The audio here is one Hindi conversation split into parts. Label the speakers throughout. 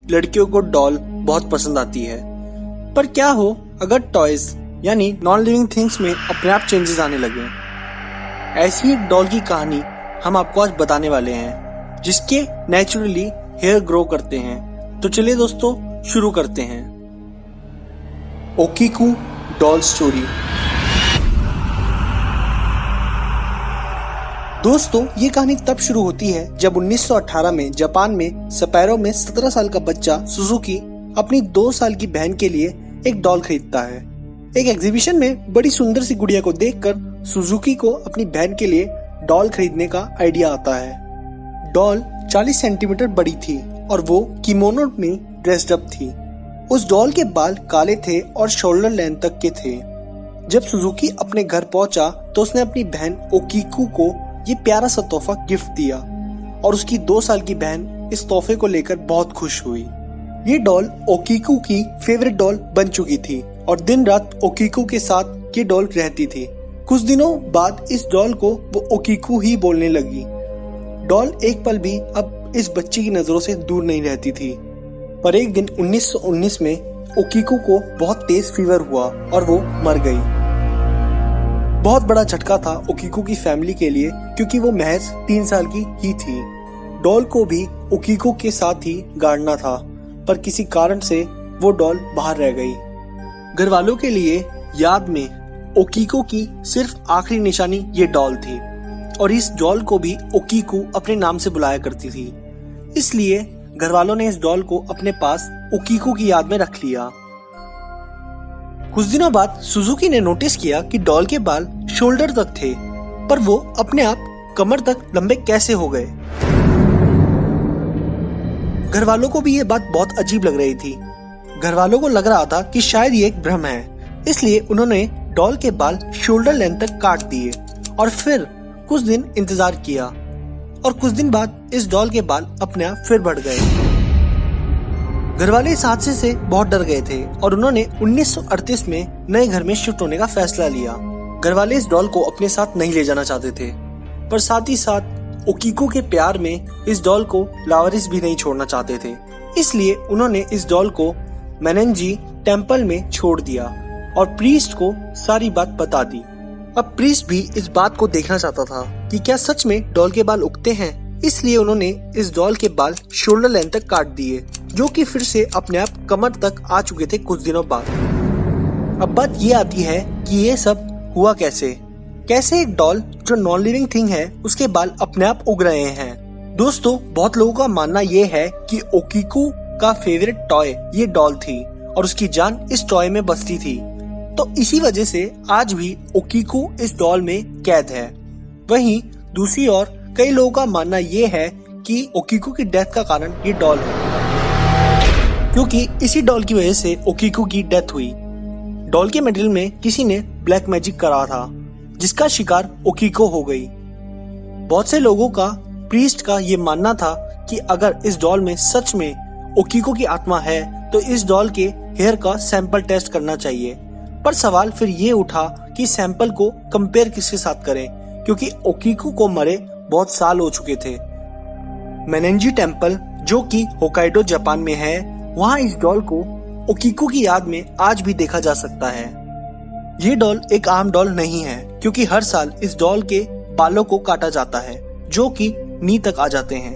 Speaker 1: लड़कियों को डॉल बहुत पसंद आती है। पर क्या हो अगर टॉयज यानी नॉन लिविंग थिंग्स में अपने आप चेंजेस आने लगे। ऐसी एक डॉल की कहानी हम आपको आज बताने वाले हैं जिसके नेचुरली हेयर ग्रो करते हैं। तो चलिए दोस्तों शुरू करते हैं। ओकीकू डॉल स्टोरी। दोस्तों ये कहानी तब शुरू होती है जब 1918 में जापान में सपैरो में 17 साल का बच्चा सुजुकी अपनी 2 साल की बहन के लिए एक डॉल खरीदता है। एक एग्जीबिशन में बड़ी सुंदर सी गुड़िया को देखकर सुजुकी को अपनी बहन के लिए डॉल खरीदने का आइडिया आता है। डॉल 40 सेंटीमीटर बड़ी थी और वो किमोनो में ड्रेस्ड अप थी। उस डॉल के बाल काले थे और शोल्डर लेंथ तक के थे। जब सुजुकी अपने घर पहुंचा तो उसने अपनी बहन ओकीकू को ये प्यारा सा तोहफा गिफ्ट दिया और उसकी 2 साल की बहन इस तोहफे को लेकर बहुत खुश हुई। ये डॉल ओकीकू की फेवरेट डॉल बन चुकी थी और दिन रात ओकीकू के साथ ये डॉल रहती थी। कुछ दिनों बाद इस डॉल को वो ओकीकू ही बोलने लगी। डॉल एक पल भी अब इस बच्ची की नजरों से दूर नहीं रहती थी। पर एक दिन 1919 में ओकीकू को बहुत तेज फीवर हुआ और वो मर गई। बहुत बड़ा झटका था ओकीकू की फैमिली के लिए क्योंकि वो महज 3 साल की ही थी। डॉल को भी ओकीकू के साथ ही गाड़ना था पर किसी कारण से वो डॉल बाहर रह गई। घर वालों के लिए याद में ओकीकू की सिर्फ आखिरी निशानी ये डॉल थी और इस डॉल को भी ओकीकू अपने नाम से बुलाया करती थी। इसलिए घर वालों ने इस डॉल को अपने पास ओकीकू की याद में रख लिया। कुछ दिनों बाद सुजुकी ने नोटिस किया कि डॉल के बाल शोल्डर तक थे पर वो अपने आप कमर तक लंबे कैसे हो गए। घर वालों को भी ये बात बहुत अजीब लग रही थी। घर वालों को लग रहा था कि शायद ये एक भ्रम है, इसलिए उन्होंने डॉल के बाल शोल्डर लेंथ तक काट दिए और फिर कुछ दिन इंतजार किया और कुछ दिन बाद इस डॉल के बाल अपने आप फिर बढ़ गए। घर वाले इस हादसे से बहुत डर गए थे और उन्होंने 1938 में नए घर में शिफ्ट होने का फैसला लिया। घर वाले इस डॉल को अपने साथ नहीं ले जाना चाहते थे पर साथ ही साथ ओकीकू के प्यार में इस डॉल को लावारिस भी नहीं छोड़ना चाहते थे। इसलिए उन्होंने इस डॉल को मेनेंजी टेम्पल में छोड़ दिया और प्रीस्ट को सारी बात बता दी। अब प्रीस्ट भी इस बात को देखना चाहता था कि क्या सच में डॉल के बाल उगते हैं, इसलिए उन्होंने इस डॉल के बाल शोल्डर लेंथ तक काट दिए जो कि फिर से अपने आप कमर तक आ चुके थे कुछ दिनों बाद। अब बात ये आती है कि ये सब हुआ कैसे एक डॉल जो नॉन लिविंग थिंग है उसके बाल अपने आप उग रहे हैं। दोस्तों बहुत लोगों का मानना ये है कि ओकीकू का फेवरेट टॉय ये डॉल थी और उसकी जान इस टॉय में बसती थी, तो इसी वजह से आज भी ओकीकू इस डॉल में कैद है। वहीं दूसरी ओर कई लोगों का मानना ये है कि ओकीकू की डेथ का कारण ये डॉल है क्योंकि इसी डॉल की वजह से ओकीकू की डेथ हुई। डॉल के मिडिल में किसी ने ब्लैक मैजिक करा था जिसका शिकार ओकीकू हो गई। बहुत से लोगों का प्रीस्ट का ये मानना था कि अगर इस डॉल में सच में ओकीकू की आत्मा है तो इस डॉल के हेयर का सैंपल टेस्ट करना चाहिए। पर सवाल फिर ये उठा कि सैंपल को कंपेयर किसके साथ करें क्योंकि ओकीकू को मरे बहुत साल हो चुके थे। मेनेंजी टेम्पल जो कि होकाइडो जापान में है, वहाँ इस डॉल को ओकीकू की याद में आज भी देखा जा सकता है। ये डॉल एक आम डॉल नहीं है क्योंकि हर साल इस डॉल के बालों को काटा जाता है जो कि नी तक आ जाते हैं।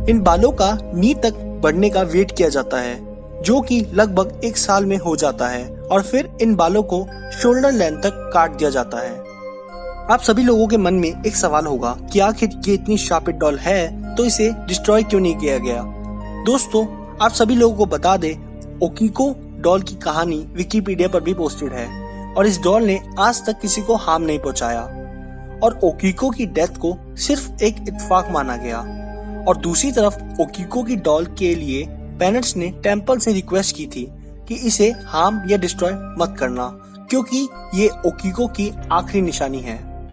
Speaker 1: इन बालों का नी तक बढ़ने का वेट किया जाता है जो कि लगभग 1 साल में हो जाता है और फिर इन बालों को शोल्डर लेंथ तक काट दिया जाता है। आप सभी लोगों के मन में एक सवाल होगा कि आखिर ये इतनी शार्प डॉल है तो इसे डिस्ट्रॉय क्यों नहीं किया गया। दोस्तों आप सभी लोगों को बता दे, ओकीकू डॉल की कहानी विकिपीडिया पर भी पोस्टेड है और इस डॉल ने आज तक किसी को हार्म नहीं पहुंचाया और ओकीकू की डेथ को सिर्फ एक इत्तेफाक माना गया। और दूसरी तरफ ओकीकू की डॉल के लिए पेरेंट्स ने टेम्पल से रिक्वेस्ट की थी कि इसे हार्म या डिस्ट्रॉय मत करना क्योंकि ये ओकीकू की आखिरी निशानी है।